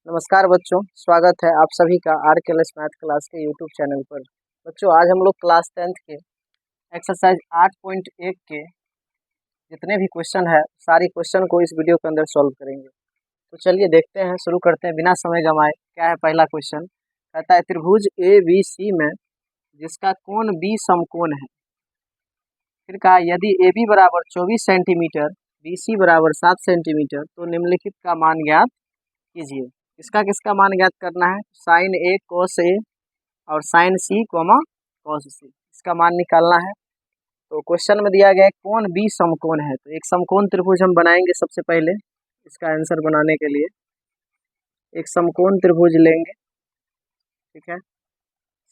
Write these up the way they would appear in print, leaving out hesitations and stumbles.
नमस्कार बच्चों, स्वागत है आप सभी का RKLS मैथ क्लास के यूट्यूब चैनल पर। बच्चों, आज हम लोग क्लास 10th के एक्सरसाइज 8.1 के जितने भी क्वेश्चन है सारी क्वेश्चन को इस वीडियो के अंदर सॉल्व करेंगे। तो चलिए देखते हैं, शुरू करते हैं बिना समय गंवाए। क्या है पहला क्वेश्चन? कहता है त्रिभुज ABC में जिसका कोण B समकोण है। फिर कहा यदि AB बराबर 24 सेंटीमीटर, BC बराबर 7 सेंटीमीटर, तो निम्नलिखित का मान ज्ञात कीजिए। इसका किसका मान ज्ञात करना है? साइन A cos A और साइन C cos C, इसका मान निकालना है। तो क्वेश्चन में दिया गया है कोण B समकोण है, तो एक समकोण त्रिभुज हम बनाएंगे। सबसे पहले इसका आंसर बनाने के लिए एक समकोण त्रिभुज लेंगे, ठीक है।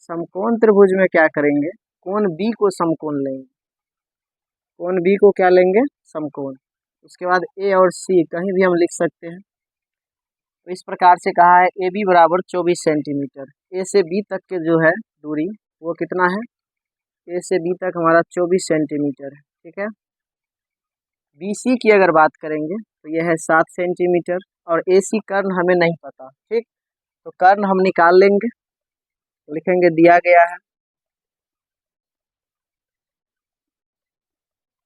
समकोण त्रिभुज में क्या करेंगे? कोण B को समकोण लेंगे। कोण B को क्या लेंगे? समकोण। उसके बाद A और C कहीं भी हम लिख सकते हैं। तो इस प्रकार से कहा है AB बराबर 24 सेंटीमीटर। A से B तक के जो है दूरी वो कितना है? A से B तक हमारा 24 सेंटीमीटर है, ठीक है। BC की अगर बात करेंगे तो यह है 7 सेंटीमीटर और AC कर्ण हमें नहीं पता, ठीक। तो कर्ण हम निकाल लेंगे, लिखेंगे दिया गया है।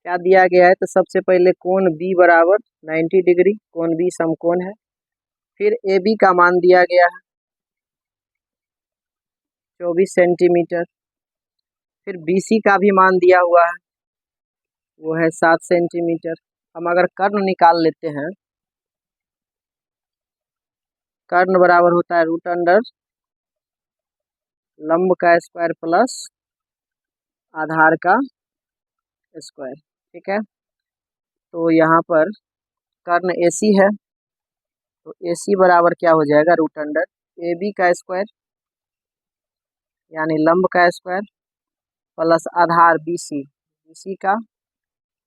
क्या दिया गया है? तो सबसे पहले कोण B बराबर 90 डिग्री, कोण B समकोण है। फिर AB का मान दिया गया है 24 सेंटीमीटर। फिर BC का भी मान दिया हुआ है, वो है 7 सेंटीमीटर। हम अगर कर्ण निकाल लेते हैं, कर्ण बराबर होता है रूट अंडर लंब का स्क्वायर प्लस आधार का स्क्वायर, ठीक है। तो यहाँ पर कर्ण AC है, तो AC बराबर क्या हो जाएगा? रूट अंडर AB का स्क्वायर यानी लंब का स्क्वायर प्लस आधार BC का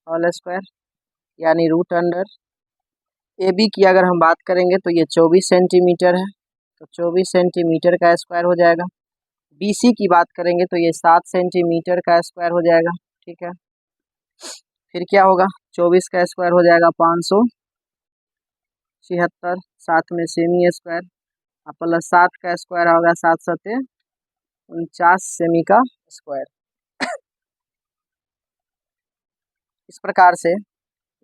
होल स्क्वायर यानी रूट अंडर। AB की अगर हम बात करेंगे तो ये 24 सेंटीमीटर है, तो 24 सेंटीमीटर का स्क्वायर हो जाएगा। BC की बात करेंगे तो ये 7 सेंटीमीटर का स्क्वायर हो जाएगा, ठीक है। फिर क्या होगा? 24 का स्क्वायर हो जाएगा 576, साथ में सेमी स्क्वायर प्लस 7 का स्क्वायर होगा 7 सत्ते 49 सेमी का स्क्वायर। इस प्रकार से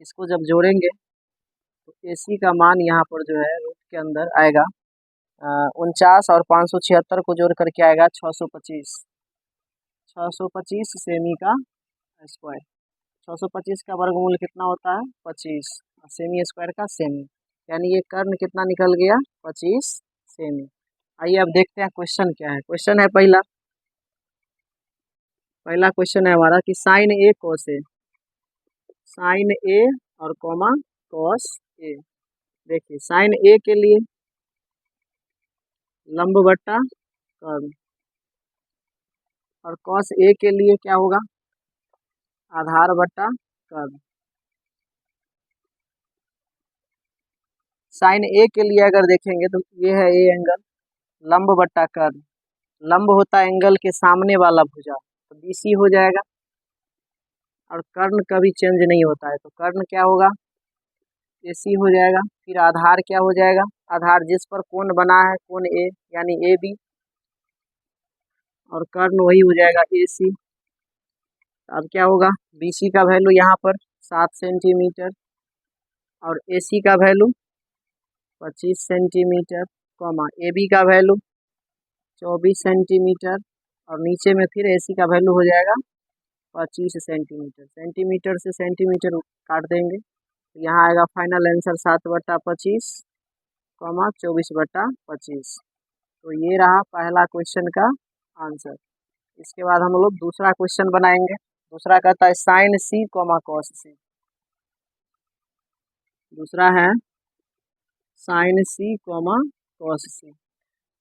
इसको जब जोड़ेंगे तो AC का मान यहाँ पर जो है रूट के अंदर आएगा 49 और 576 को जोड़ करके आएगा 625 सेमी का स्क्वायर। 625 का वर्गमूल कितना होता है? 25, सेमी स्क्वायर का सेमी, यानी ये कर्ण कितना निकल गया? 25 सेमी। आइए अब देखते हैं क्वेश्चन क्या है। क्वेश्चन है पहला क्वेश्चन है हमारा कि sine A cos A, sine A और cos A। देखिए साइन A के लिए लंब बट्टा कर्ण और cos A के लिए क्या होगा? आधार बट्टा कर्ण। साइन A के लिए अगर देखेंगे तो ये है A एंगल, लंब बट्टा कर्ण। लंब होता है एंगल के सामने वाला भुजा, तो BC हो जाएगा। और कर्ण कभी चेंज नहीं होता है, तो कर्ण क्या होगा? AC हो जाएगा। फिर आधार क्या हो जाएगा? आधार जिस पर कोण बना है कोण A यानी AB, और कर्ण वही हो जाएगा AC। अब क्या होगा? BC का वैल्यू यहाँ पर 7 सेंटीमीटर और AC का वैल्यू 25 सेंटीमीटर, कॉमा AB का वैल्यू 24 सेंटीमीटर और नीचे में फिर AC का वैल्यू हो जाएगा 25 सेंटीमीटर। सेंटीमीटर से सेंटीमीटर काट देंगे, यहाँ आएगा फाइनल आंसर 7/25, 24/25। तो ये रहा पहला क्वेश्चन का आंसर। इसके बाद हम लोग दूसरा क्वेश्चन बनाएंगे। दूसरा कहता है साइन C, cos C। दूसरा है साइन C, cos C।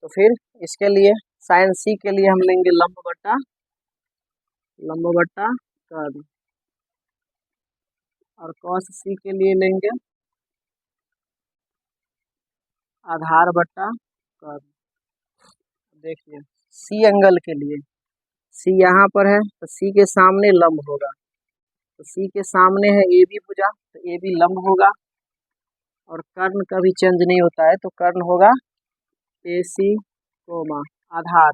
तो फिर इसके लिए साइन C के लिए हम लेंगे लंब बट्टा कर्ण और cos C के लिए लेंगे आधार बट्टा कर्ण। देखिए C एंगल के लिए C यहाँ पर है, तो C के सामने लंब होगा, तो C के सामने है AB भुजा, तो AB लंब होगा। और कर्ण कभी चेंज नहीं होता है, तो कर्ण होगा AC कोमा आधार,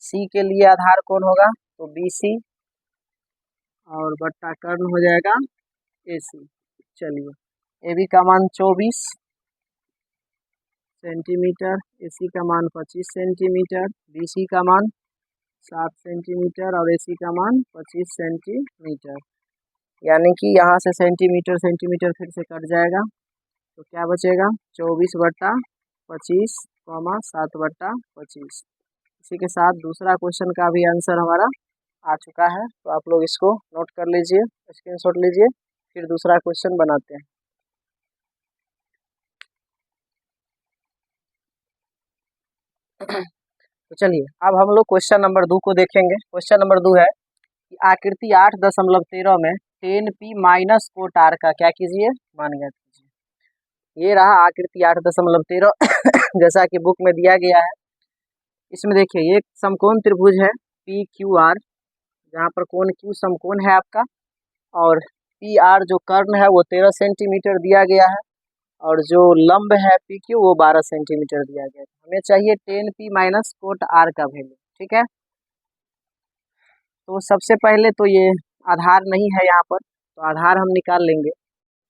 C के लिए आधार कौन होगा तो BC और बट्टा कर्ण हो जाएगा AC। चलिए AB का मान 24 सेंटीमीटर, AC का मान 25 सेंटीमीटर, BC का मान 7 सेंटीमीटर और AC का मान 25 सेंटीमीटर। यानी कि यहाँ से सेंटीमीटर सेंटीमीटर फिर से कट जाएगा तो क्या बचेगा 24/25 कॉमा 7/25। इसी के साथ दूसरा क्वेश्चन का भी आंसर हमारा आ चुका है, तो आप लोग इसको नोट कर लीजिए, स्क्रीनशॉट लीजिए, फिर दूसरा क्वेश्चन बनाते हैं। तो चलिए अब हम लोग क्वेश्चन नंबर 2 को देखेंगे। क्वेश्चन नंबर 2 है कि आकृति 8.13 में 10p माइनस कोट r का क्या कीजिए मान ज्ञात कीजिए। ये रहा आकृति 8.13 जैसा कि बुक में दिया गया है। इसमें देखिए ये समकोण त्रिभुज है PQR, जहाँ पर कोण Q समकोण है आपका, और PR जो कर्ण है वो 13 सेंटीमीटर दिया गया है, और जो लंब है PQ वो 12 सेंटीमीटर दिया गया है। हमें चाहिए 10p माइनस कोट R का वैल्यू, ठीक है। तो सबसे पहले तो ये आधार नहीं है यहाँ पर, तो आधार हम निकाल लेंगे।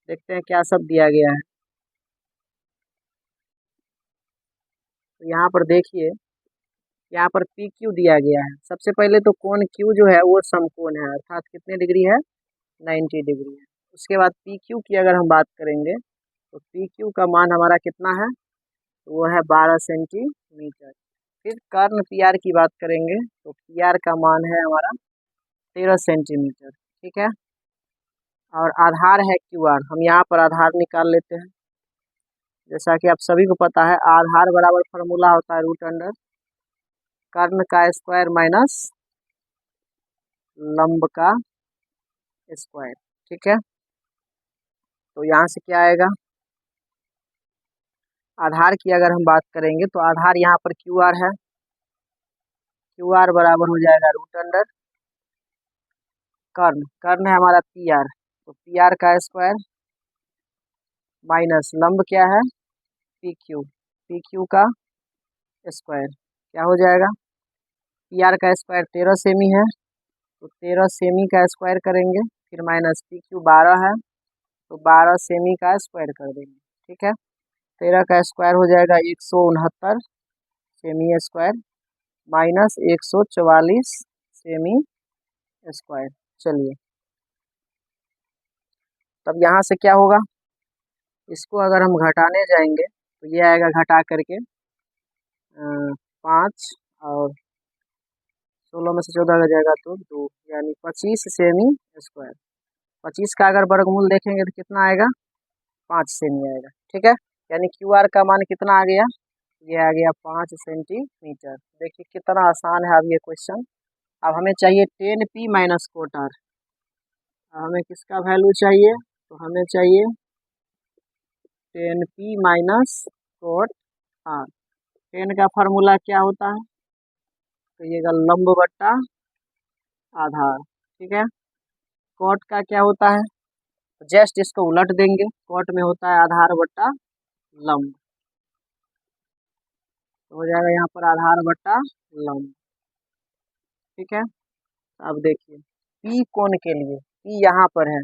देखते हैं क्या सब दिया गया है। तो यहाँ पर देखिए यहाँ पर PQ दिया गया है। सबसे पहले तो कोण Q जो है वो समकोण है, अर्थात कितने डिग्री है 90 डिग्री है। उसके बाद PQ की अगर हम बात करेंगे तो PQ का मान हमारा कितना है तो वो है 12 सेंटीमीटर। फिर कर्ण PR की बात करेंगे तो PR का मान है हमारा 13 सेंटीमीटर, ठीक है। और आधार है QR, हम यहाँ पर आधार निकाल लेते हैं। जैसा कि आप सभी को पता है आधार बराबर फॉर्मूला होता है रूट अंडर कर्ण का स्क्वायर माइनस लंब का स्क्वायर, ठीक है। तो यहाँ से क्या आएगा, आधार की अगर हम बात करेंगे तो आधार यहाँ पर QR है, QR बराबर हो जाएगा रूट अंडर कर्ण, कर्ण है हमारा PR, तो PR का स्क्वायर माइनस लंब क्या है PQ, PQ का स्क्वायर क्या हो जाएगा, PR का स्क्वायर 13 सेमी है तो 13 सेमी का स्क्वायर करेंगे, फिर माइनस PQ 12 है तो 12 सेमी का स्क्वायर कर देंगे, ठीक है। 13 का स्क्वायर हो जाएगा 169 semi square minus 144 semi square. चलिए तब यहाँ से क्या होगा, इसको अगर हम घटाने जाएंगे तो ये आएगा घटा करके 5 और 16 में से 14 का जाएगा तो 2, यानी 25 सेमी स्क्वायर। 25 का अगर वर्गमूल देखेंगे तो कितना आएगा 5 सेमी आएगा, ठीक है। यानी QR का मान कितना आ गया, ये आ गया 5 सेंटीमीटर। देखिए कितना आसान है अब ये क्वेश्चन। अब हमें चाहिए 10p माइनस कोट R। हमें किसका वैल्यू चाहिए तो हमें चाहिए 10p माइनस कोट R। 10 का फार्मूला क्या होता है तो ये लंब बट्टा आधार, ठीक है। कोट का क्या होता है तो जस्ट इसको उलट देंगे, कोट में होता है आधार बट्टा लंब, तो हो जाएगा यहाँ पर आधार बट्टा लंब, ठीक है। अब देखिए P कोण के लिए P यहाँ पर है,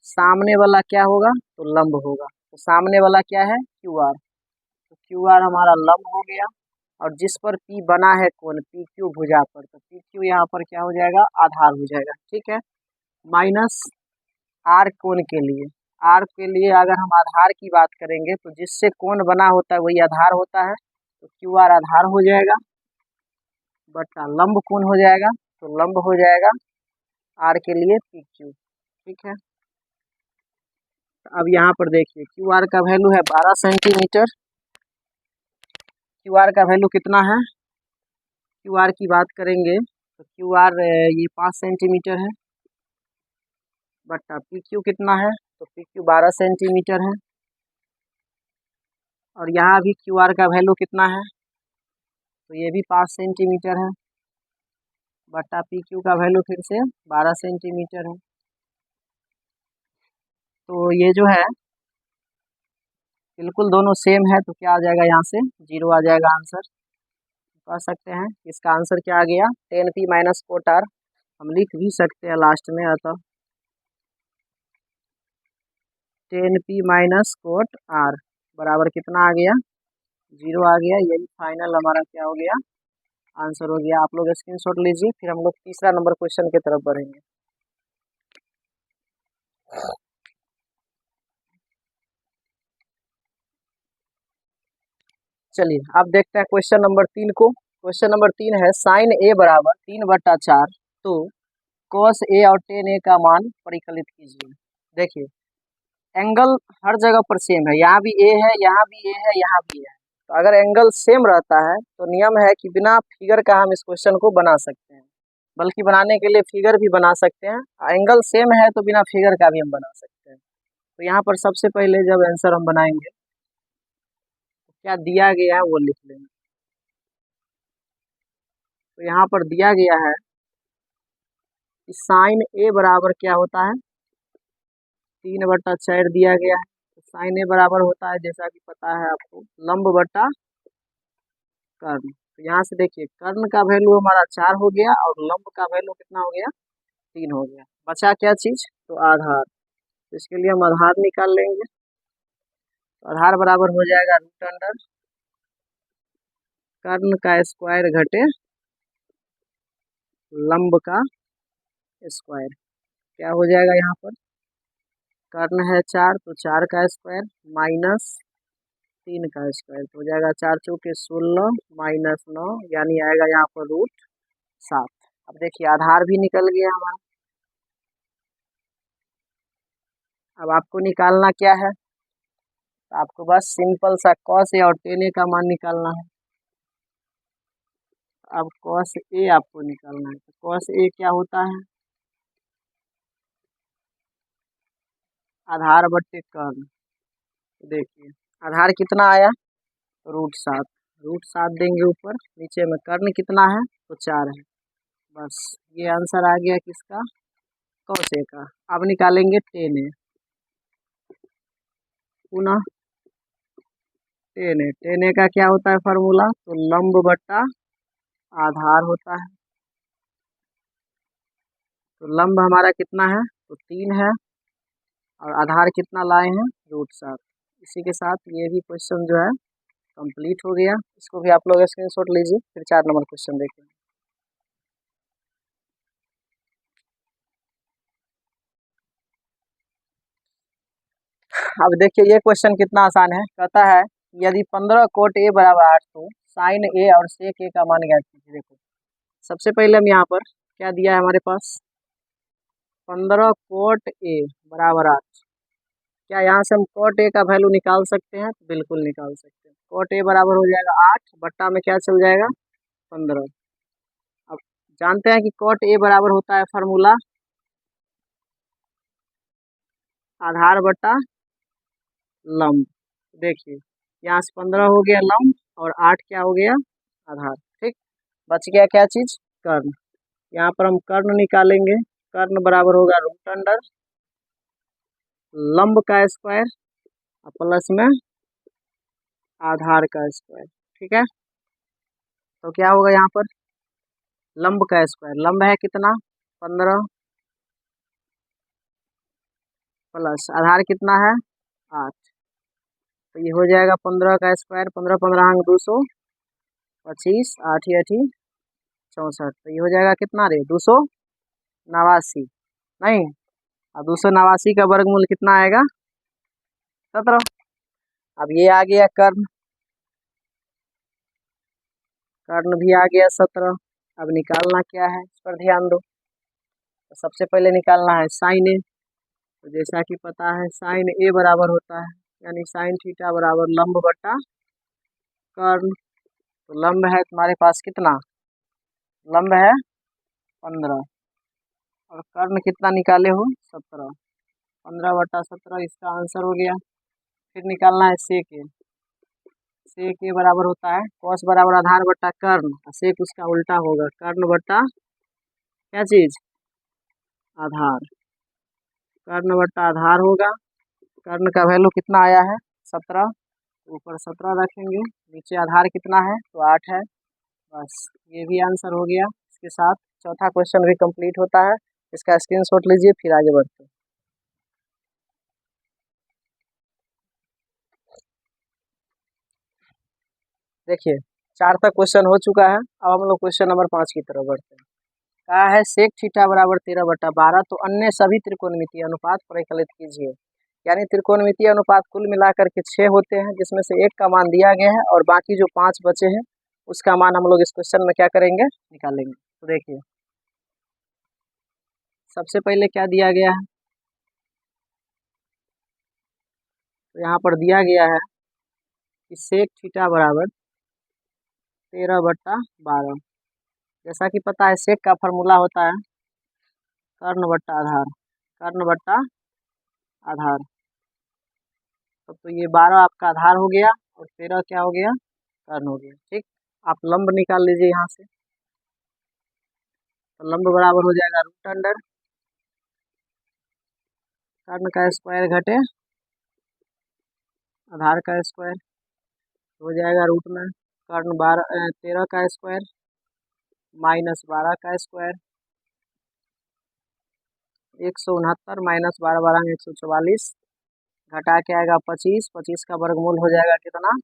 सामने वाला क्या होगा तो लंब होगा, तो सामने वाला क्या है QR, तो QR हमारा लंब हो गया, और जिस पर P बना है कोण PQ भुजा पर, तो PQ यहाँ पर क्या हो जाएगा आधार हो जाएगा, ठीक है। माइनस R कोण के लिए, R के लिए अगर हम आधार की बात करेंगे तो जिससे कोण बना होता है वही आधार होता है, तो QR आधार हो जाएगा बटा लंब कोण हो जाएगा, तो लंब हो जाएगा R के लिए PQ, ठीक है। अब यहाँ पर देखिए QR का वैल्यू है 12 सेंटीमीटर। QR का वैल्यू कितना है, QR की बात करेंगे तो QR ये 5 सेंटीमीटर है बटा PQ कितना है तो PQ 12 सेंटीमीटर है, और यहाँ भी QR का वैल्यू कितना है तो ये भी 5 सेंटीमीटर है बटा PQ का वैल्यू फिर से 12 सेंटीमीटर है। तो ये जो है बिल्कुल दोनों सेम है तो क्या आ जाएगा, यहाँ से 0 आ जाएगा आंसर। कह सकते हैं इसका आंसर क्या आ गया, 10p माइनस कोट आर। हम लिख भी सकते हैं लास्ट में, अतः 10p माइनस कोट आर बराबर कितना आ गया, 0 आ गया। यही फाइनल हमारा क्या हो गया, आंसर हो गया। आप लोग स्क्रीनशॉट लीजिए, फिर हम लोग तीसरा नंबर क्वेश्चन की तरफ बढ़ेंगे। चलिए अब देखते हैं क्वेश्चन नंबर 3 को। क्वेश्चन नंबर 3 है साइन ए बराबर 3/4 तो कॉस ए और टेन ए का मान परिकलित कीजिए। देखिए एंगल हर जगह पर सेम है, यहाँ भी ए है, यहाँ भी ए है, यहाँ भी ए है। तो अगर एंगल सेम रहता है तो नियम है कि बिना फिगर का हम इस क्वेश्चन को बना सकते हैं, बल्कि बनाने के लिए फिगर भी बना सकते हैं। एंगल सेम है तो बिना फिगर का भी हम बना सकते हैं। तो यहाँ पर सबसे पहले जब आंसर हम बनाएंगे तो क्या दिया गया है वो लिख लेंगे। तो यहाँ पर दिया गया है कि साइन ए बराबर क्या होता है, 3/4 दिया गया है। तो साइन ए बराबर होता है, जैसा कि पता है आपको, लंब बटा कर्ण। तो यहाँ से देखिए कर्ण का वैल्यू हमारा 4 हो गया और लंब का वैल्यू कितना हो गया, 3 हो गया। बचा क्या चीज, तो आधार। तो इसके लिए हम आधार निकाल लेंगे। तो आधार बराबर हो जाएगा रूट अंडर कर्ण का स्क्वायर घटे लंब का स्क्वायर। क्या हो जाएगा यहाँ पर, कर्ण है 4 तो 4 का स्क्वायर माइनस 3 का स्क्वायर। तो हो जाएगा 4 चौके 16 माइनस 9, यानी आएगा यहाँ पर रूट 7। अब देखिए आधार भी निकल गया हमारा। अब आपको निकालना क्या है, तो आपको बस सिंपल सा कॉस ए और टेन ए का मान निकालना है। अब कॉस ए आपको निकालना है, तो कॉस ए क्या होता है, आधार बट्टे कर्ण। तो देखिए आधार कितना आया, रूट 7। रूट 7 देंगे ऊपर, नीचे में कर्ण कितना है, तो 4 है। बस ये आंसर आ गया किसका, कॉस ए का। अब निकालेंगे टेन ए, पुनः टेन ए का क्या होता है फार्मूला, तो लंब बट्टा आधार होता है। तो लंब हमारा कितना है, तो 3 है और आधार कितना लाए हैं, रूट 7। इसी के साथ ये भी क्वेश्चन जो है कंप्लीट हो गया। इसको भी आप लोग स्क्रीनशॉट लीजिए, फिर 4 नंबर क्वेश्चन देखें। अब देखिए ये क्वेश्चन कितना आसान है। कहता है यदि 15 कोट ए बराबर 8 तो साइन ए और सेक ए का मान ज्ञात कीजिए। देखो सबसे पहले हम यहाँ पर क्या दिया है हमारे पास, 15 कोट ए बराबर 8। क्या यहाँ से हम कोट ए का वैल्यू निकाल सकते हैं, तो बिल्कुल निकाल सकते हैं। कोट ए बराबर हो जाएगा 8 बट्टा में क्या चल जाएगा, 15। अब जानते हैं कि कोट ए बराबर होता है फार्मूला आधार बट्टा लंब। देखिए यहाँ से 15 हो गया लंब और 8 क्या हो गया, आधार। ठीक, बच गया क्या चीज, कर्ण। यहाँ पर हम कर्ण निकालेंगे। कर्ण बराबर होगा रूट अंडर लंब का स्क्वायर प्लस में आधार का स्क्वायर। ठीक है, तो क्या होगा यहाँ पर, लंब का स्क्वायर, लंब है कितना 15 प्लस आधार कितना है 8। तो ये हो जाएगा 15 का स्क्वायर, 15 15 अंक 225, 8 8 64। तो ये हो जाएगा कितना रे, 289। नहीं, और 289 का वर्गमूल कितना आएगा, 17। अब ये आ गया कर्ण, कर्ण भी आ गया 17। अब निकालना क्या है इस पर ध्यान दो। तो सबसे पहले निकालना है साइन ए। तो जैसा कि पता है साइन ए बराबर होता है, यानी साइन थीटा बराबर लंब बट्टा कर्ण। तो लंब है तुम्हारे पास कितना, लंब है 15 और कर्ण कितना निकाले हो 17। 15/17 इसका आंसर हो गया। फिर निकालना है सेक ए। सेक ए बराबर होता है कॉस बराबर आधार बट्टा कर्ण, सेक उसका उल्टा होगा, कर्ण बट्टा क्या चीज, आधार। कर्ण बट्टा आधार होगा। कर्ण का वैल्यू कितना आया है 17। ऊपर 17 रखेंगे, नीचे आधार कितना है तो 8 है। बस ये भी आंसर हो गया। इसके साथ चौथा क्वेश्चन भी कंप्लीट होता है। इसका स्क्रीनशॉट लीजिए, फिर आगे बढ़ते हैं। देखिए 4 तक क्वेश्चन हो चुका है। अब हम लोग क्वेश्चन नंबर 5 की तरफ बढ़ते हैं। कहा है सेक थीटा बराबर 13/12 तो अन्य सभी त्रिकोणमितीय अनुपात परिकलित कीजिए। यानी त्रिकोणमितीय अनुपात कुल मिलाकर के 6 होते हैं, जिसमें से एक का मान दिया गया है और बाकी जो 5 बचे हैं उसका मान हम लोग इस क्वेश्चन में क्या करेंगे, निकालेंगे। तो देखिए सबसे पहले क्या दिया गया है, तो यहाँ पर दिया गया है कि सेक थीटा बराबर 13/12। जैसा कि पता है सेक का फॉर्मूला होता है कर्ण बट्टा आधार, कर्ण बट्टा आधार। तो ये 12 आपका आधार हो गया और 13 क्या हो गया, कर्ण हो गया। ठीक, आप लंब निकाल लीजिए यहाँ से। तो लंब बराबर हो जाएगा रूट अंडर कर्ण का स्क्वायर घटे आधार का स्क्वायर, हो जाएगा रूट में कर्ण 13 का स्क्वायर माइनस 12 का स्क्वायर, 169 माइनस 12 12 144, घटा के आएगा 25, 25 का वर्गमूल हो जाएगा कितना,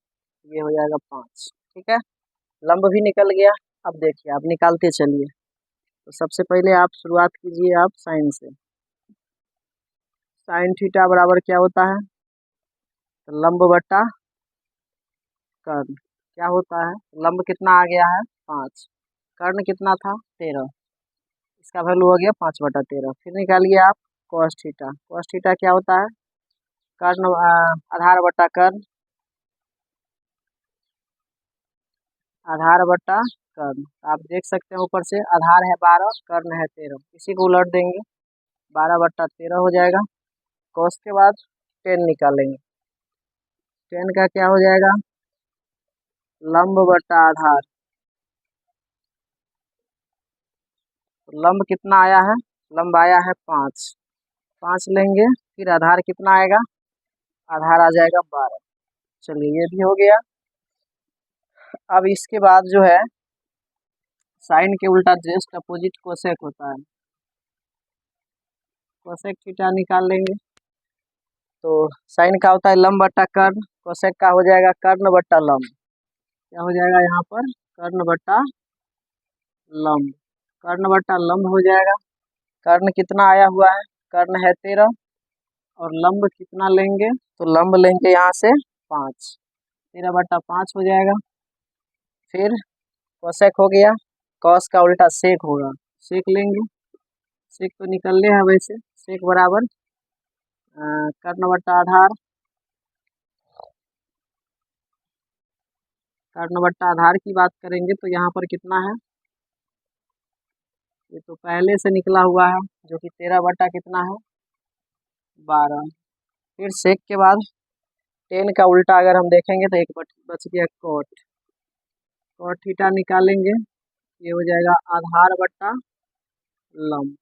ये हो जाएगा 5। ठीक है, लंब भी निकल गया। अब देखिए आप निकालते चलिए। तो सबसे पहले आप शुरुआत कीजिए आप साइन से। साइन थीटा बराबर क्या होता है, तो लंब बट्टा कर्ण क्या होता है, लंब कितना आ गया है 5, कर्ण कितना था 13, इसका वैल्यू हो गया 5/13। फिर निकालिए आप कॉस थीटा, कॉस थीटा क्या होता है, कर्ण आधार बट्टा कर्ण, आधार बट्टा कर्ण। आप देख सकते हैं ऊपर से आधार है 12, कर्ण है 13, इसी को उलट देंगे 12/13 हो जाएगा। कॉस के बाद 10 निकालेंगे, 10 का क्या हो जाएगा, लंब बट्टा आधार। तो लंब कितना आया है, लंब आया है 5, 5 लेंगे, फिर आधार कितना आएगा, आधार आ जाएगा 12। चलिए ये भी हो गया। अब इसके बाद जो है साइन के उल्टा जस्ट अपोजिट कोसेक होता है, कोसेक थीटा निकाल लेंगे। तो साइन का होता है लंब बट्टा कर्ण, कोसेक का हो जाएगा कर्ण बट्टा लंब, क्या हो जाएगा यहाँ पर कर्ण बट्टा लंब, कर्ण बट्टा लंब हो जाएगा। कर्ण कितना आया हुआ है, कर्ण है 13 और लंब कितना लेंगे, तो लंब लेंगे यहाँ से 5, 13/5 हो जाएगा। फिर कोसेक हो गया, कॉस का उल्टा सेक होगा, सेक लेंगे, सेक तो निकलने हैं वैसे, सेक बराबर कर्ण बट्टा आधार, कर्ण बट्टा आधार की बात करेंगे तो यहाँ पर कितना है, ये तो पहले से निकला हुआ है जो कि 13 बट्टा कितना है 12। फिर सेक के बाद 10 का उल्टा अगर हम देखेंगे तो एक बच गया कोट, कोट थीटा निकालेंगे, ये हो जाएगा आधार बट्टा लंब।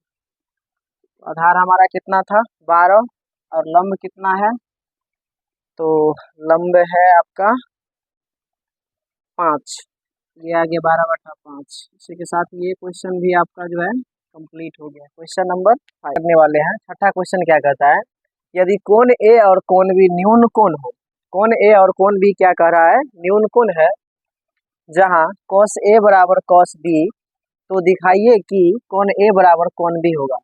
आधार हमारा कितना था 12 और लंब कितना है, तो लंब है आपका 5, ये आ गया 12/5। इसी के साथ ये क्वेश्चन भी आपका जो है कंप्लीट हो गया। क्वेश्चन नंबर 5 करने वाले हैं। छठा क्वेश्चन क्या कहता है, यदि कोण ए और कोण बी न्यून कोण हो, कोण ए और कोण बी क्या कह रहा है, न्यून कोण है, जहां cos ए बराबर cos बी, तो दिखाइए कि कोण ए बराबर कोण बी होगा।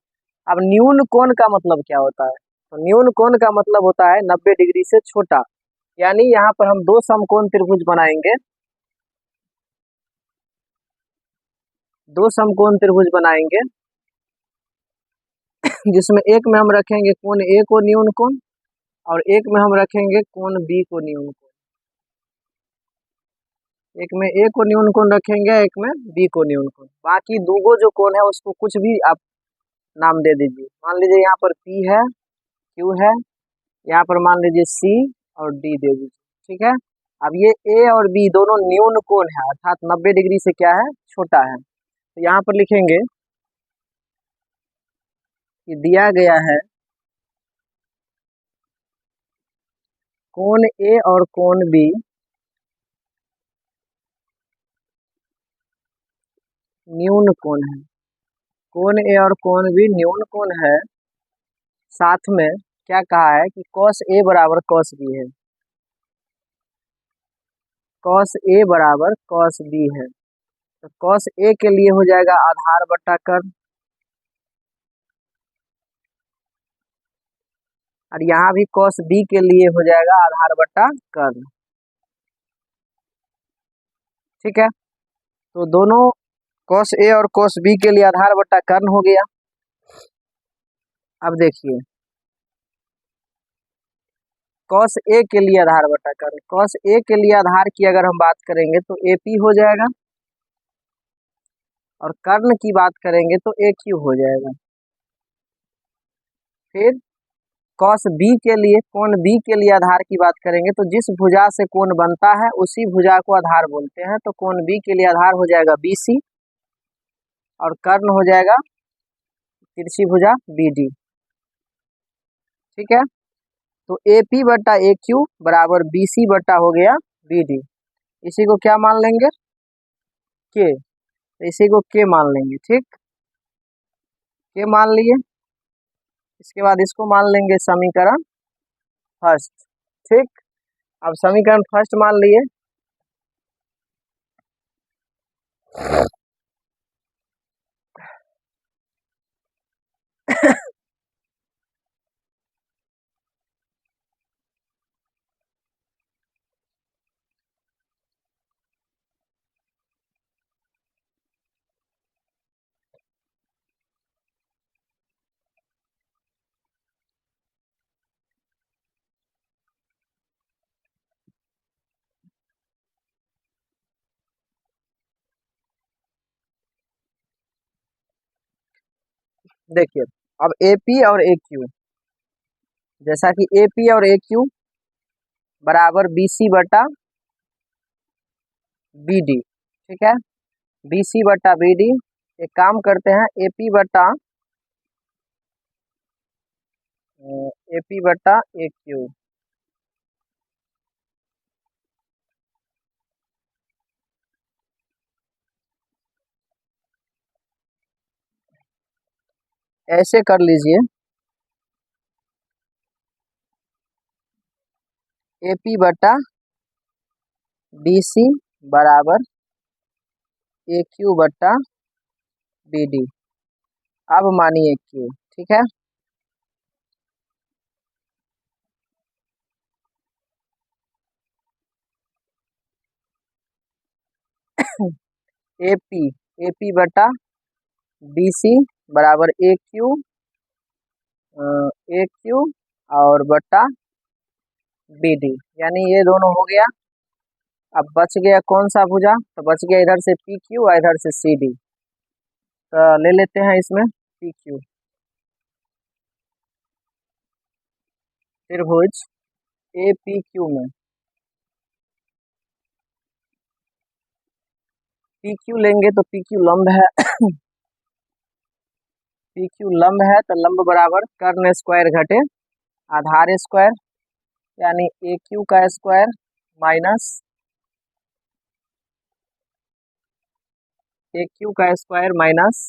अब न्यून कोण का मतलब क्या होता है, तो न्यून कोण का मतलब होता है 90 डिग्री से छोटा। यानी यहाँ पर हम दो समकोण त्रिभुज बनाएंगे, दो समकोण त्रिभुज बनाएंगे जिसमें एक में हम रखेंगे कोण ए को न्यून कोण और एक में हम रखेंगे कोण बी को न्यून कोण, एक में ए को न्यून कोण रखेंगे, एक में बी को न्यून कोण। बाकी दो जो कोण है उसको कुछ भी आप नाम दे दीजिए। मान लीजिए यहाँ पर पी है, क्यू है, यहाँ पर मान लीजिए सी और डी दे दीजिए। ठीक है, अब ये ए और बी दोनों न्यून कोण है, अर्थात 90 डिग्री से क्या है छोटा है। तो यहाँ पर लिखेंगे कि दिया गया है कोण ए और कोण बी न्यून कोण है। कोण ए और कोण बी न्यून कोण है। साथ में क्या कहा है कि कॉस ए बराबर कॉस बी है। कॉस ए बराबर कॉस बी है। तो कॉस ए के लिए हो जाएगा आधार बटा कर्ण, और यहाँ भी कॉस बी के लिए हो जाएगा आधार बटा कर्ण। ठीक है, तो दोनों कॉस ए और कॉस बी के लिए आधार बटा कर्ण हो गया। अब देखिए कॉस ए के लिए आधार बटा कर्ण, कॉस ए के लिए आधार की अगर हम बात करेंगे तो ए पी हो जाएगा, और कर्ण की बात करेंगे तो ए क्यू हो जाएगा। फिर कॉस बी के लिए, कोण बी के लिए आधार की बात करेंगे तो जिस भुजा से कोण बनता है उसी भुजा को आधार बोलते हैं। तो कोण बी के लिए आधार हो जाएगा बी सी, और कर्ण हो जाएगा तिरछी भुजा बी डी। ठीक है, तो ए पी बटा ए क्यू बराबर बी सी बटा हो गया बी डी। इसी को क्या मान लेंगे, के, इसी को के मान लेंगे। ठीक, के मान लिए, इसके बाद इसको मान लेंगे समीकरण फर्स्ट। ठीक, अब समीकरण फर्स्ट मान लिए। देखिए अब ए पी और ए क्यू, जैसा कि ए पी और ए क्यू बराबर बी सी बटा बी डी। ठीक है, बी सी बटा बी डी। एक काम करते हैं, ए पी बटा ए क्यू, ऐसे कर लीजिए। ए पी बटा बी सी बराबर ए क्यू बटा बी डी। अब मानिए क्यू। ठीक है, ए पी बटा बी सी बराबर ए क्यू और बटा बी डी, यानी ये दोनों हो गया। अब बच गया कौन सा भुजा, तो बच गया इधर से पी क्यू और इधर से सी डी। तो ले लेते हैं इसमें पी क्यू, त्रिभुज ए पी क्यू में पी क्यू लेंगे तो पी क्यू लंब है। पी क्यू लंब है तो लंब बराबर कर्ण स्क्वायर घटे आधार स्क्वायर, यानी ए क्यू का स्क्वायर माइनस ए क्यू का स्क्वायर माइनस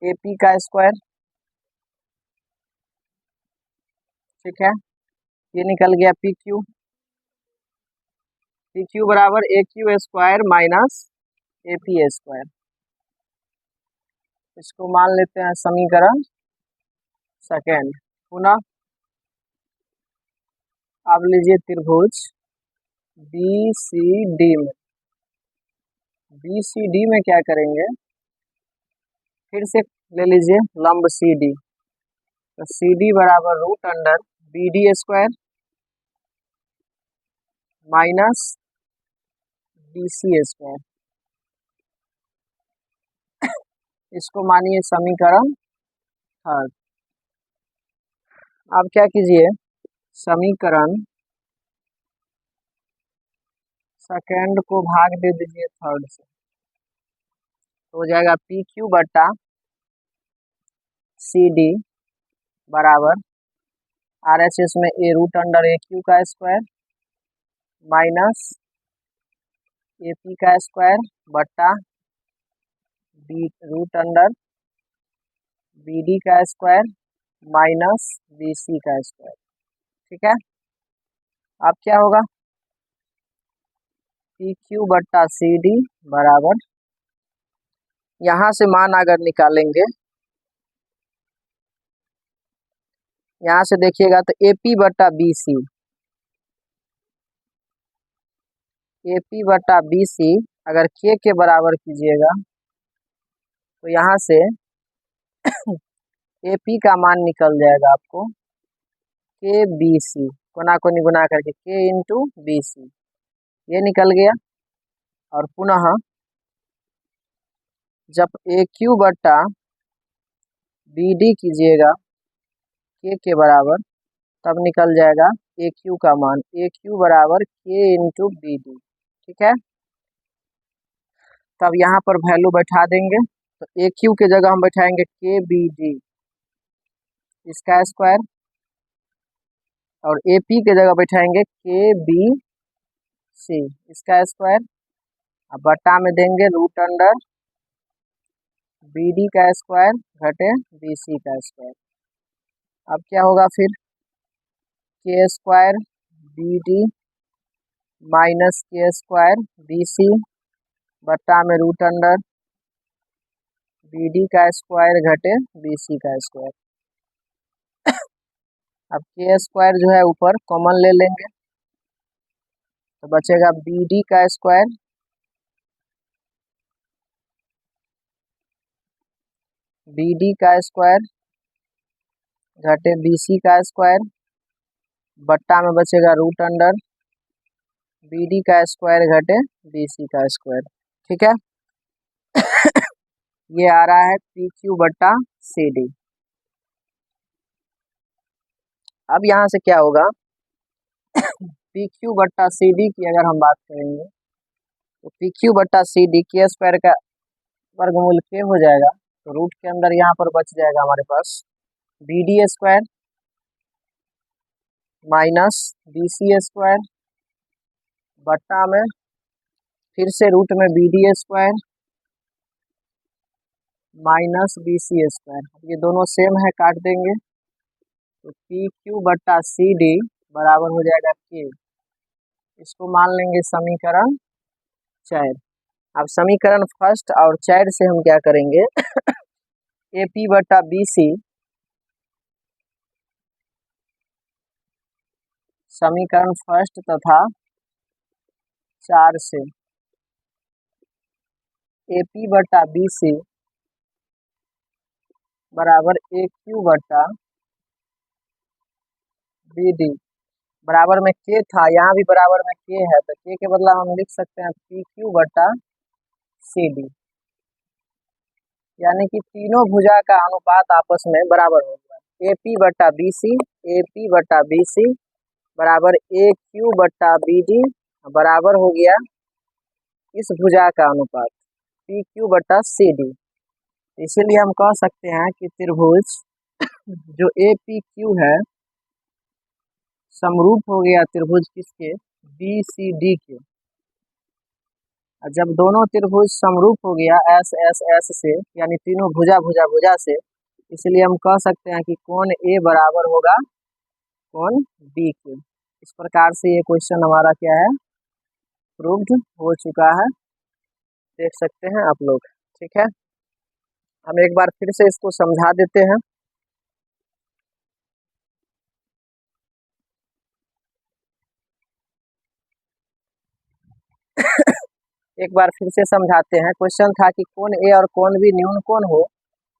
ए पी का स्क्वायर। ठीक है, ये निकल गया पी क्यू बराबर A Q square minus A P square. इसको मान लेते हैं समीकरण सेकेंड। पुनः अब लीजिए त्रिभुज बी सी डी में, बी सी डी में क्या करेंगे, फिर से ले लीजिए लंब सी डी। तो सी डी बराबर root under B D square minus B C square. इसको मानिए समीकरण थर्ड। अब क्या कीजिए, समीकरण सेकेंड को भाग दे दीजिए थर्ड से, तो हो जाएगा पी क्यू बटा सी डी बराबर RHS में A root under A Q का स्क्वायर माइनस ए पी का स्क्वायर बट्टा B root under B D का स्क्वायर माइनस बी सी का स्क्वायर। ठीक है, अब क्या होगा, पी क्यू बट्टा सी डी बराबर, यहाँ से मान अगर निकालेंगे, यहाँ से देखिएगा तो ए पी बट्टा बी सी, ए पी बट्टा बी सी अगर के बराबर कीजिएगा तो यहाँ से ए पी का मान निकल जाएगा आपको के बी सी, कोना कोनी गुना करके के इंटू बी सी, ये निकल गया। और पुनः जब ए क्यू बट्टा बी डी कीजिएगा के बराबर, तब निकल जाएगा ए क्यू का मान, ए क्यू बराबर के इंटू बी डी। ठीक है, तब यहाँ पर वैल्यू बैठा देंगे, तो ए क्यू के जगह हम बैठाएंगे के बी डी इसका स्क्वायर, और ए पी के जगह बैठाएंगे के बी सी इसका स्क्वायर, अब बट्टा में देंगे रूट अंडर बी डी का स्क्वायर घटे बी सी का स्क्वायर। अब क्या होगा फिर, के स्क्वायर बी डी माइनस के स्क्वायर बी सी बट्टा में रूट अंडर बी डी का स्क्वायर घटे बी सी का स्क्वायर। अब के स्क्वायर जो है ऊपर कॉमन ले लेंगे, तो बचेगा बी डी का स्क्वायर बी डी का स्क्वायर घटे बी सी का स्क्वायर बट्टा में बचेगा रूट अंडर बी डी का स्क्वायर घटे बी सी का स्क्वायर। ठीक है, ये आ रहा है पी क्यू बट्टा सी डी। अब यहाँ से क्या होगा, पी क्यू बट्टा सी डी की अगर हम बात करेंगे तो पी क्यू बट्टा सी डी के स्क्वायर का वर्गमूल के हो जाएगा, तो रूट के अंदर यहाँ पर बच जाएगा हमारे पास B D square minus B C square बट्टा में फिर से रूट में B D square minus B C square, ये दोनों सेम है, काट देंगे, तो पी क्यू बट्टा सी डी बराबर हो जाएगा के। इसको मान लेंगे समीकरण 4। अब समीकरण फर्स्ट और 4 से हम क्या करेंगे, ए पी बट्टा बी सी समीकरण फर्स्ट तथा 4 से ए पी बट्टा बी सी बराबर ए क्यू बट्टा बी डी बराबर में के था, यहाँ भी बराबर में के है, तो के बदला हम लिख सकते हैं पी क्यू बट्टा सी डी, यानी कि तीनों भुजा का अनुपात आपस में बराबर हो गया। ए पी बट्टा बी सी, ए पी बट्टा बी सी बराबर ए क्यू बट्टा बी डी बराबर हो गया इस भुजा का अनुपात पी क्यू बट्टा सी डी। इसीलिए हम कह सकते हैं कि त्रिभुज जो ए पी क्यू है समरूप हो गया त्रिभुज किसके, बी सी डी के। जब दोनों त्रिभुज समरूप हो गया एस एस एस से, यानी तीनों भुजा भुजा भुजा से, इसलिए हम कह सकते हैं कि कोण ए बराबर होगा कोण बी के। इस प्रकार से ये क्वेश्चन हमारा क्या है, प्रूव्ड हो चुका है, देख सकते हैं आप लोग। ठीक है, हम एक बार फिर से इसको समझा देते हैं। एक बार फिर से समझाते हैं। क्वेश्चन था कि कोण ए और कोण बी न्यून कोण हो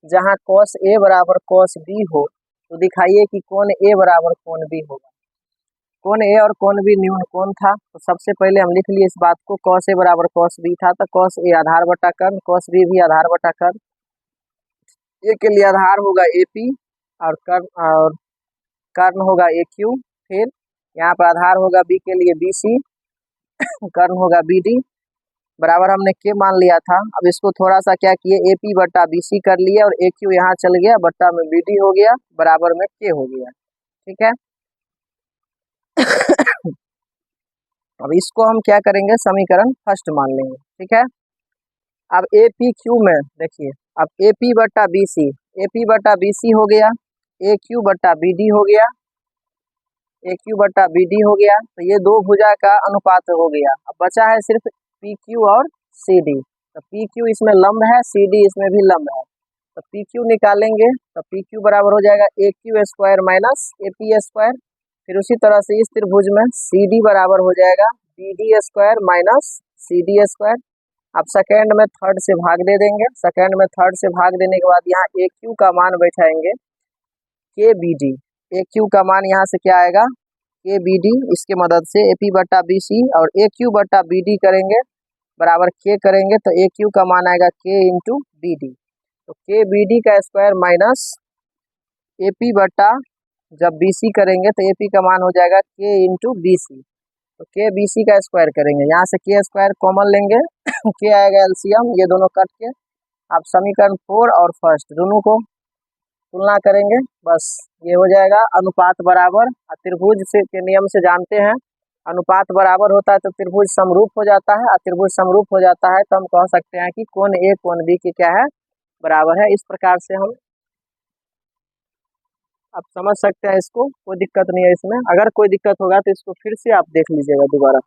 जहां cos ए बराबर cos बी हो, तो दिखाइए कि कोण ए बराबर कोण बी होगा। कोण ए और कोण बी न्यून कोण था, तो सबसे पहले हम लिख लिए इस बात को, cos ए बराबर cos बी था, तो cos ए आधार बटा कर्ण, cos बी भी आधार बटा कर्ण। ए के लिए आधार होगा ए पी और कर्ण होगा ए क्यू, फिर यहाँ पर आधार होगा बी के लिए बी सी, कर्ण होगा बी डी, बराबर हमने के मान लिया था। अब इसको थोड़ा सा क्या किए, ए पी बट्टा बी सी कर लिया और ए क्यू यहाँ चल गया, बट्टा में बी डी हो गया, बराबर में के हो गया। ठीक है, अब इसको हम क्या करेंगे, समीकरण फर्स्ट मान लेंगे, ठीक है। अब ए पी क्यू में देखिए, अब ए पी बट्टा बी सी, ए पी बट्टा बी सी हो गया, ए क्यू बट्टा बी डी हो गया, ए क्यू बट्टा बी डी हो गया, तो ये दो भुजा का अनुपात हो गया। अब बचा है सिर्फ पी क्यू और सी डी, तो पी क्यू इसमें लंब है, सी डी इसमें भी लंब है, तो पी क्यू निकालेंगे तो पी क्यू बराबर हो जाएगा A Q square minus A P square. फिर उसी तरह से इस त्रिभुज में सी डी बराबर हो जाएगा B D square minus C D square. अब सेकेंड में थर्ड से भाग दे देंगे, सेकेंड में थर्ड से भाग देने के बाद यहाँ ए क्यू का मान बैठाएंगे के बी डी, ए क्यू का मान यहाँ से क्या आएगा के बी डी, इसके मदद से ए पी बट्टा बी सी और ए क्यू बट्टा बी डी करेंगे बराबर के करेंगे तो ए क्यू का मान आएगा के इंटू बी डी, तो के बी डी का स्क्वायर माइनस ए पी बट्टा जब बी सी करेंगे तो ए पी का मान हो जाएगा के इंटू बी सी, तो के बी सी का स्क्वायर करेंगे, यहाँ से के स्क्वायर कॉमन लेंगे के आएगा एलसीएम, ये दोनों कट के आप समीकरण 4 और फर्स्ट दोनों को तुलना करेंगे, बस ये हो जाएगा अनुपात बराबर। त्रिभुज से के नियम से जानते हैं अनुपात बराबर होता है तो त्रिभुज समरूप हो जाता है, और त्रिभुज समरूप हो जाता है तो हम कह सकते हैं कि कोण ए कोण बी के क्या है, बराबर है। इस प्रकार से हम आप समझ सकते हैं इसको, कोई दिक्कत नहीं है इसमें। अगर कोई दिक्कत होगा तो इसको फिर से आप देख लीजिएगा दोबारा।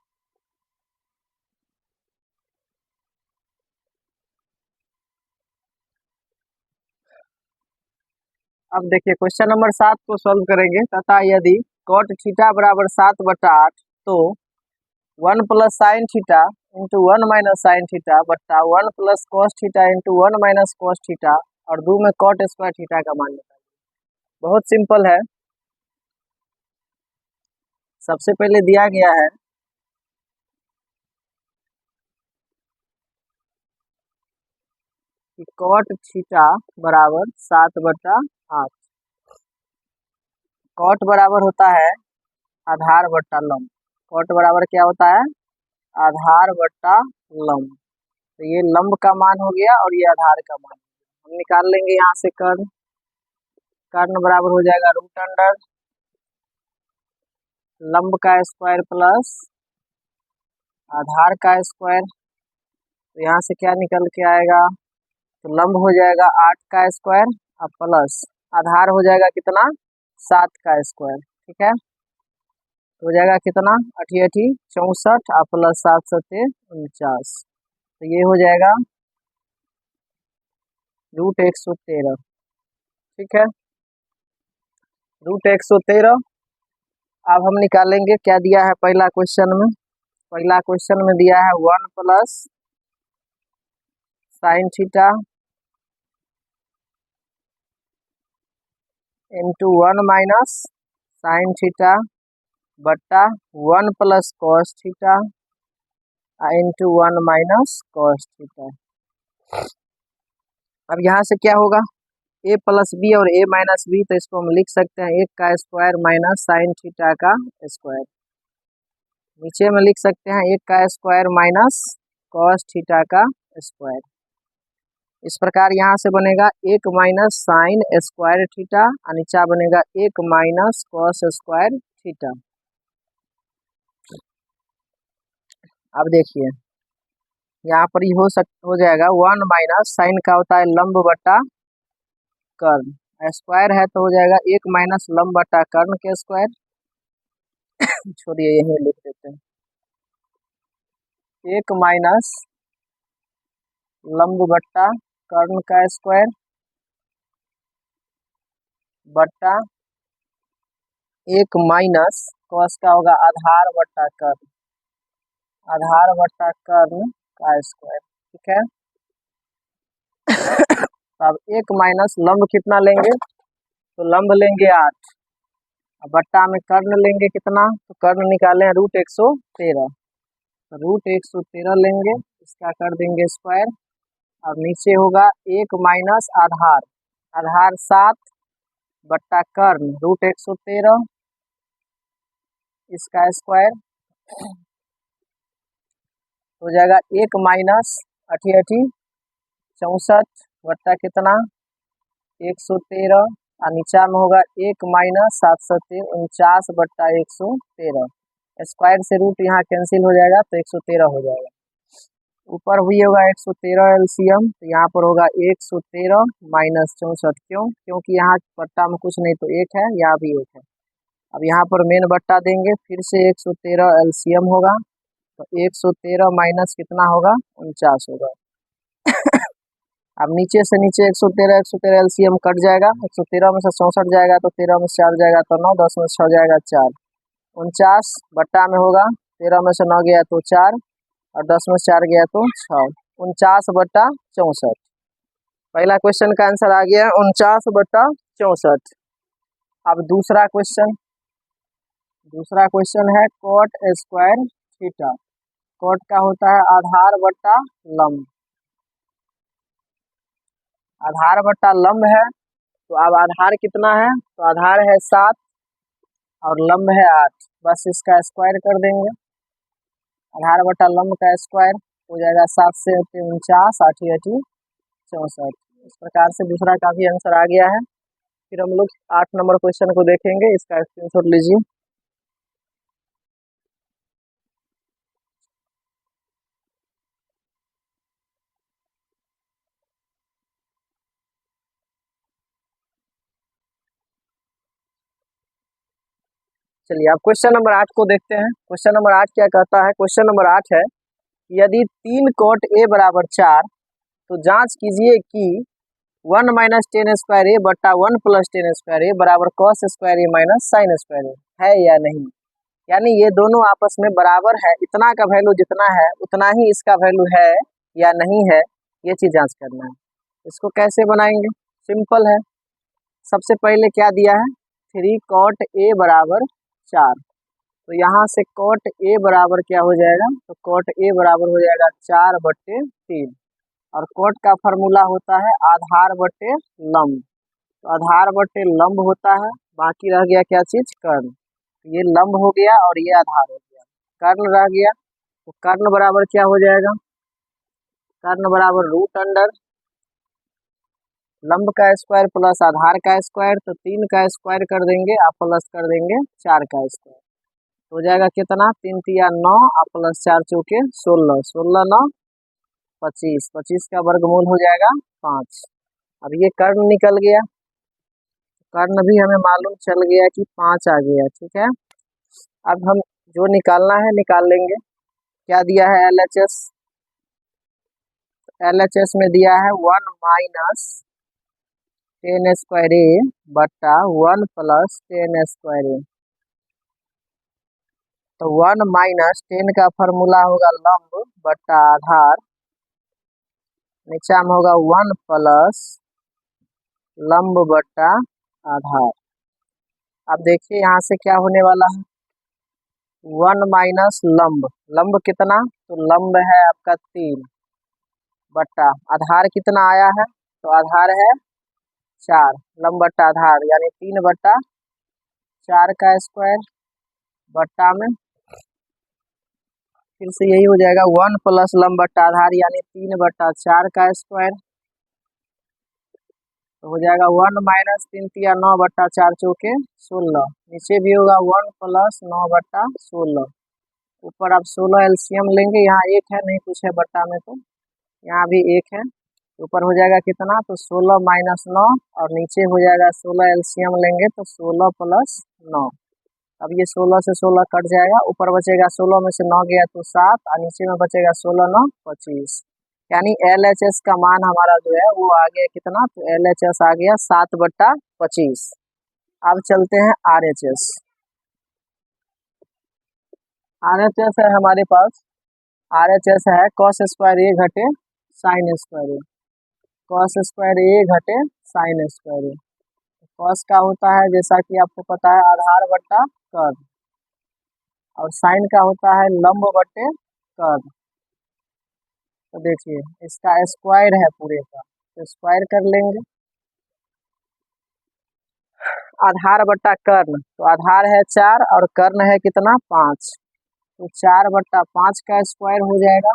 अब देखिए क्वेश्चन नंबर 7 को सॉल्व करेंगे। तथा यदि कॉट थीटा बराबर 7/8 तो 1 plus sine theta into 1 minus sine theta बट्टा 1 plus cos theta into 1 minus cos theta और 2 में कॉट स्क्वायर थीटा का मान निकालिए। बहुत सिंपल है, सबसे पहले दिया गया है कि कॉट थीटा बराबर 7/8, कॉट बराबर होता है आधार बट्टा लंब, कॉट बराबर क्या होता है आधार बट्टा लंब, तो ये लंब का मान हो गया और ये आधार का मान, हम निकाल लेंगे यहाँ से कर्ण, कर्ण बराबर हो जाएगा रूट अंडर लंब का स्क्वायर प्लस आधार का स्क्वायर, तो यहाँ से क्या निकल के आएगा, तो लंब हो जाएगा 8 का स्क्वायर और प्लस आधार हो जाएगा कितना 7 का स्क्वायर, ठीक है, तो हो जाएगा कितना 88 64 और प्लस 7 7 49, तो ये हो जाएगा रूट 113, ठीक है, रूट 113। अब हम निकालेंगे क्या दिया है पहला क्वेश्चन में, पहला क्वेश्चन में दिया है 1 plus sine theta into 1 minus sine theta बट्टा 1 plus cos theta into 1 minus cos theta. अब यहाँ से क्या होगा ए प्लस बी और ए माइनस बी, तो इसको हम लिख सकते हैं 1 का स्क्वायर माइनस साइन थीटा का स्क्वायर, नीचे में लिख सकते हैं 1 का स्क्वायर माइनस कॉस थीटा का स्क्वायर। इस प्रकार यहाँ से बनेगा 1 माइनस साइन स्क्वायर थीटा और नीचा बनेगा 1 माइनस कॉस स्क्वायर थीटा। अब देखिए यहाँ पर ही हो जाएगा 1 माइनस साइन का होता है लंब बटा कर्ण, स्क्वायर है तो हो जाएगा 1 माइनस लंब बटा कर्ण के स्क्वायर छोड़िए यही लिख देते हैं 1 माइनस लंब बट्टा कर्ण का स्क्वायर बट्टा 1 माइनस कॉस का होगा आधार बट्टा कर्ण, आधार बट्टा कर्ण का स्क्वायर, ठीक है। अब 1 माइनस लंब कितना लेंगे, तो लंब लेंगे 8, अब बट्टा में कर्ण लेंगे कितना, तो कर्ण निकालें रूट 113, रूट 113 लेंगे, इसका कर देंगे स्क्वायर और नीचे होगा 1 माइनस आधार, आधार 7 बट्टा कर्ण रूट 113 इसका स्क्वायर हो जाएगा 1 माइनस 88 64 बट्टा कितना 113 और नीचा में होगा 1 माइनस 7 7 49 बट्टा 113, स्क्वायर से रूट यहाँ कैंसिल हो जाएगा तो 113 हो जाएगा। ऊपर हुई होगा 113 एलसीएम, तो यहाँ पर होगा 113 माइनस 64। क्योंकि यहाँ बट्टा में कुछ नहीं तो एक है, यहाँ भी एक है। अब यहाँ पर मेन बट्टा देंगे, फिर से 113 एलसीएम होगा, तो 113 माइनस कितना होगा 49 होगा। अब नीचे से नीचे 113 एलसीएम कट जाएगा, 113 में से 64 जाएगा तो 13 में से 4 जाएगा तो 9, 10 में से 6 जाएगा 4, 49 बट्टा में होगा, 13 में से 9 गया तो 4 और 10 में से 4 गया तो 6, 49/64। पहला क्वेश्चन का आंसर आ गया 49/64। अब दूसरा क्वेश्चन है कॉट स्क्वायर थीटा। कॉट का होता है आधार बट्टा लंब, आधार बट्टा लंब है। तो अब आधार कितना है, तो आधार है 7 और लंब है 8, बस इसका स्क्वायर कर देंगे। आधार बट्टा लंब का स्क्वायर हो जाएगा 7 से 49, 8 8 64। इस प्रकार से दूसरा का भी आंसर आ गया है। फिर हम लोग 8 नंबर क्वेश्चन को देखेंगे, इसका स्क्रीनशॉट लीजिए। चलिए अब क्वेश्चन नंबर 8 को देखते हैं। क्वेश्चन नंबर 8 क्या कहता है, क्वेश्चन नंबर 8 है यदि 3 cot a बराबर 4 तो जांच कीजिए कि 1 माइनस टेन स्क्वायर ए बट्टा 1 प्लस टेन स्क्वायर ए बराबर कॉस स्क्वायर ए माइनस साइन स्क्वायर ए है या नहीं। यानी ये दोनों आपस में बराबर है, इतना का वैल्यू जितना है उतना ही इसका वैल्यू है या नहीं है, ये चीज जांच करना है। इसको कैसे बनाएंगे, सिंपल है। सबसे पहले क्या दिया है, 3 cot a बराबर 4, तो यहाँ से cot a बराबर क्या हो जाएगा, तो cot a बराबर हो जाएगा 4/3 और cot का फार्मूला होता है आधार बटे लंब, तो आधार बटे लंब होता है। बाकी रह गया क्या चीज, कर्ण। ये लंब हो गया और ये आधार हो गया, कर्ण रह गया। तो कर्ण बराबर क्या हो जाएगा, कर्ण बराबर रूट अंडर लंब का स्क्वायर प्लस आधार का स्क्वायर, तो 3 का स्क्वायर कर देंगे आप प्लस कर देंगे 4 का स्क्वायर, हो जाएगा कितना 3 तिया 9 आप प्लस 4 चौके 16, 16 9 25, 25 का वर्गमूल हो जाएगा 5। अब ये कर्ण निकल गया, कर्ण भी हमें मालूम चल गया कि 5 आ गया, ठीक है। अब हम जो निकालना है निकाल लेंगे। क्या दिया है LHS, LHS में दिया है 1 माइनस टेन स्क्वायर ए बट्टा 1 प्लस टेन स्क्वायर ए, तो 1 माइनस 10 का फार्मूला होगा लंब बट्टा आधार, नीचा में होगा 1 प्लस लंब बट्टा आधार। अब देखिए यहाँ से क्या होने वाला है, 1 माइनस लंब, लंब कितना, तो लंब है आपका 3 बट्टा आधार कितना आया है, तो आधार है 4, लंब बट्टा आधार यानी 3/4 का स्क्वायर बट्टा में फिर से यही हो जाएगा 1 प्लस लंब बट्टा आधार यानी 3/4 का स्क्वायर, तो हो जाएगा 1 माइनस 3 तिया 9/4 चौके 16, नीचे भी होगा 1 प्लस 9/16, ऊपर आप 16 एलसीएम लेंगे, यहाँ एक है नहीं कुछ है बट्टा में, तो यहाँ भी एक है, ऊपर हो जाएगा कितना, तो 16 माइनस 9 और नीचे हो जाएगा 16 एलसीएम लेंगे तो 16 प्लस 9। अब ये 16 से 16 कट जाएगा, ऊपर बचेगा 16 में से 9 गया तो 7 और नीचे में बचेगा 16 9 25, यानी LHS का मान हमारा जो है वो आ गया कितना, तो LHS आ गया 7/25। अब चलते हैं RHS। RHS है हमारे पास, RHS है cos स्क्वायर ए घटे साइन स्क्वायर ए, cos स्क्वायर ए घटे साइन स्क्वायर ए। cos का होता है जैसा कि आपको पता है आधार बट्टा कर्ण, और साइन का होता है लंब बटे कर्ण। तो देखिए इसका स्क्वायर है पूरे का, तो स्क्वायर कर लेंगे। आधार बट्टा कर्ण, तो आधार है 4 और कर्ण है कितना 5, तो 4/5 का स्क्वायर हो जाएगा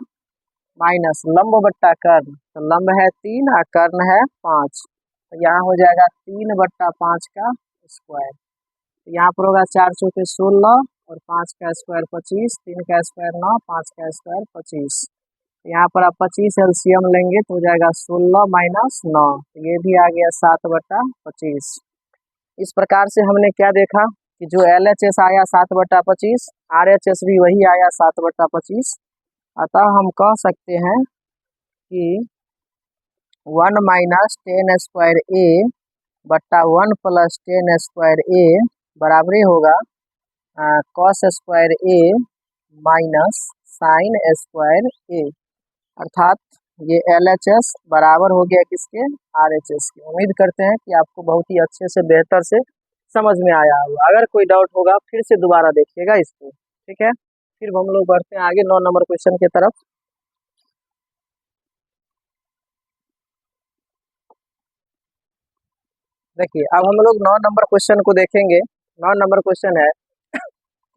माइनस लंब बट्टा कर्ण, तो लंब है 3 और कर्ण है 5, तो यहाँ हो जाएगा 3/5 का स्क्वायर, तो यहाँ पर होगा 4 चौके 16 और 5 का स्क्वायर 25, 3 का स्क्वायर 9, 5 का स्क्वायर 25। यहाँ पर आप 25 एलसीएम लेंगे तो हो जाएगा 16 माइनस 9, ये भी आ गया 7/25। इस प्रकार से हमने क्या देखा कि जो LHS आया 7/25, RHS भी वही आया 7/25। अतः हम कह सकते हैं कि 1 माइनस 10 स्क्वायर ए बट्टा 1 प्लस 10 स्क्वायर ए बराबर होगा कॉस स्क्वायर ए माइनस साइन स्क्वायर ए, अर्थात ये LHS बराबर हो गया किसके, RHS के। उम्मीद करते हैं कि आपको बहुत ही अच्छे से बेहतर से समझ में आया होगा। अगर कोई डाउट होगा फिर से दोबारा देखिएगा इसको, ठीक है। फिर हम लोग बढ़ते हैं आगे 9 नंबर क्वेश्चन की तरफ। देखिए अब हम लोग 9 नंबर क्वेश्चन को देखेंगे। 9 नंबर क्वेश्चन है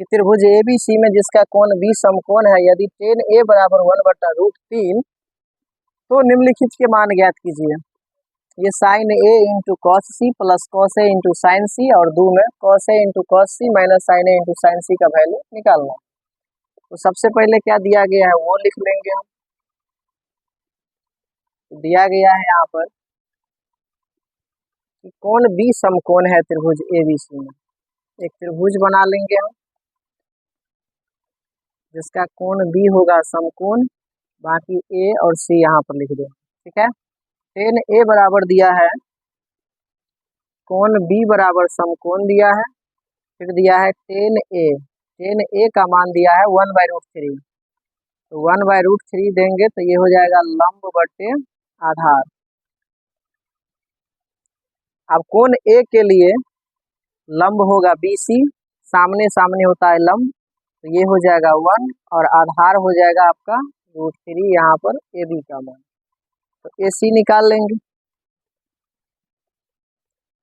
कि त्रिभुज ABC में जिसका कोण B समकोण है, यदि tan A बराबर 1/√3 तो निम्नलिखित के मान ज्ञात कीजिए। ये sine A into cos C plus cos A into sine C और 2 में cos A into cos C minus sine A into sine C का वैल्यू निकालना। तो सबसे पहले क्या दिया गया है वो लिख लेंगे हम। तो दिया गया है यहाँ पर कि कोण B समकोण है त्रिभुज ABC में। एक त्रिभुज बना लेंगे हम जिसका कोण B होगा समकोण, बाकी A और C यहाँ पर लिख दें, ठीक है। tan A बराबर दिया है, कोण B बराबर समकोण दिया है, फिर दिया है tan A का मान दिया है 1/√3। तो 1/√3 देंगे तो ये हो जाएगा लंब बटे आधार। अब कोण A के लिए लंब होगा BC, सामने सामने होता है लंब, तो ये हो जाएगा 1 और आधार हो जाएगा आपका √3 यहाँ पर AB का मान। तो AC निकाल लेंगे,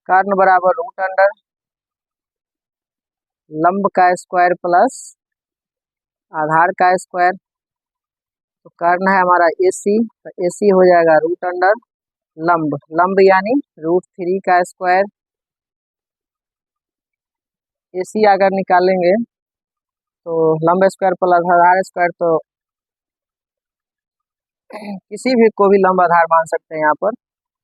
कर्ण बराबर √अंडर लंब का स्क्वायर प्लस आधार का स्क्वायर। तो कर्ण है हमारा AC, तो AC हो जाएगा √अंडर लंब यानी √3 का स्क्वायर। AC अगर निकालेंगे तो लंब स्क्वायर प्लस आधार स्क्वायर, तो किसी भी को भी लंब आधार मान सकते हैं यहाँ पर।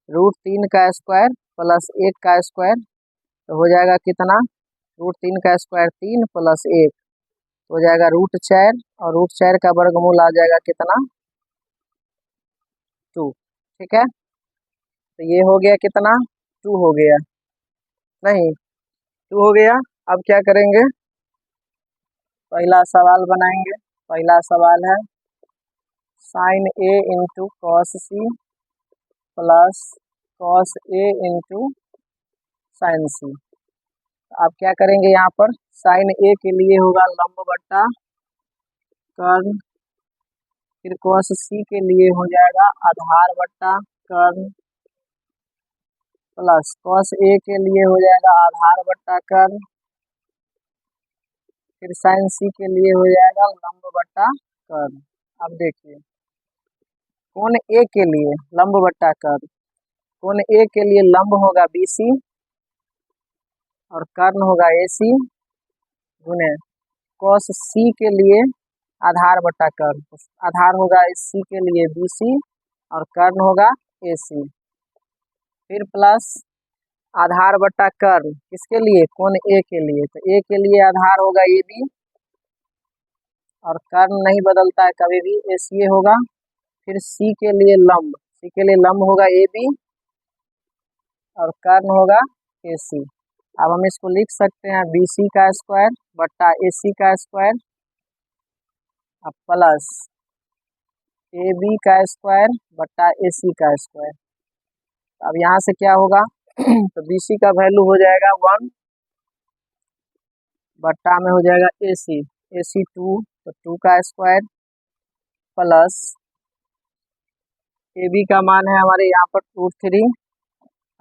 √3 का स्क्वायर प्लस 1 का स्क्वायर तो हो जाएगा कितना, √3 का स्क्वायर 3 प्लस 1 हो जाएगा √4 और √4 का वर्गमूल आ जाएगा कितना 2, ठीक है। तो ये हो गया कितना 2 हो गया, नहीं 2 हो गया। अब क्या करेंगे, पहला सवाल बनाएंगे। पहला सवाल है sine A into cos C plus cos A into sine C। आप क्या करेंगे यहाँ पर, साइन A के लिए होगा लंब बट्टा कर्ण, फिर कॉस C के लिए हो जाएगा आधार बट्टा कर्ण, प्लस कॉस A के लिए हो जाएगा आधार बट्टा कर्ण, फिर साइन C के लिए हो जाएगा लंब बट्टा कर्ण। अब देखिए कोण A के लिए लंब बट्टा कर्ण, कोण A के लिए लंब होगा BC और कर्ण होगा AC गुने कॉस C के लिए आधार बट्टा कर्ण, आधार होगा C के लिए BC और कर्ण होगा AC, फिर प्लस आधार बट्टा कर्ण किसके लिए, कोण A के लिए। तो A के लिए आधार होगा AB और कर्ण नहीं बदलता है कभी भी, AC होगा। फिर C के लिए लंब, C के लिए लंब होगा AB और कर्ण होगा AC। अब हम इसको लिख सकते हैं BC का स्क्वायर बट्टा AC का स्क्वायर अब प्लस AB का स्क्वायर बट्टा AC का स्क्वायर। अब यहाँ से क्या होगा तो BC का वैल्यू हो जाएगा 1 बट्टा में हो जाएगा AC 2, तो 2 का स्क्वायर प्लस AB का मान है हमारे यहाँ पर √3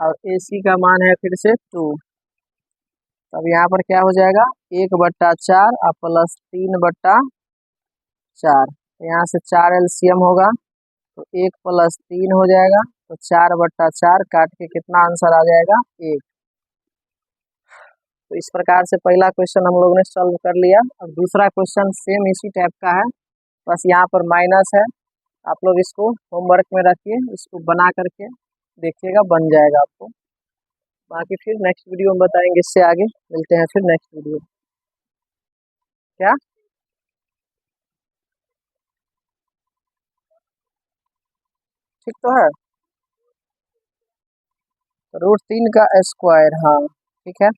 और AC का मान है फिर से 2। तब यहाँ पर क्या हो जाएगा 1/4 और प्लस 3/4। तो यहाँ से 4 LCM होगा तो 1 प्लस 3 हो जाएगा, तो 4/4 काट के कितना आंसर आ जाएगा 1। तो इस प्रकार से पहला क्वेश्चन हम लोगों ने सॉल्व कर लिया। अब दूसरा क्वेश्चन सेम इसी टाइप का है, बस यहाँ पर माइनस है। आप लोग इसको होमवर्क में रखिए, इसको बना करके देखिएगा, बन जाएगा आपको। बाकी फिर नेक्स्ट वीडियो में बताएंगे, इससे आगे मिलते हैं फिर नेक्स्ट वीडियो। क्या ठीक तो है? रूट 3 का स्क्वायर, हाँ ठीक है।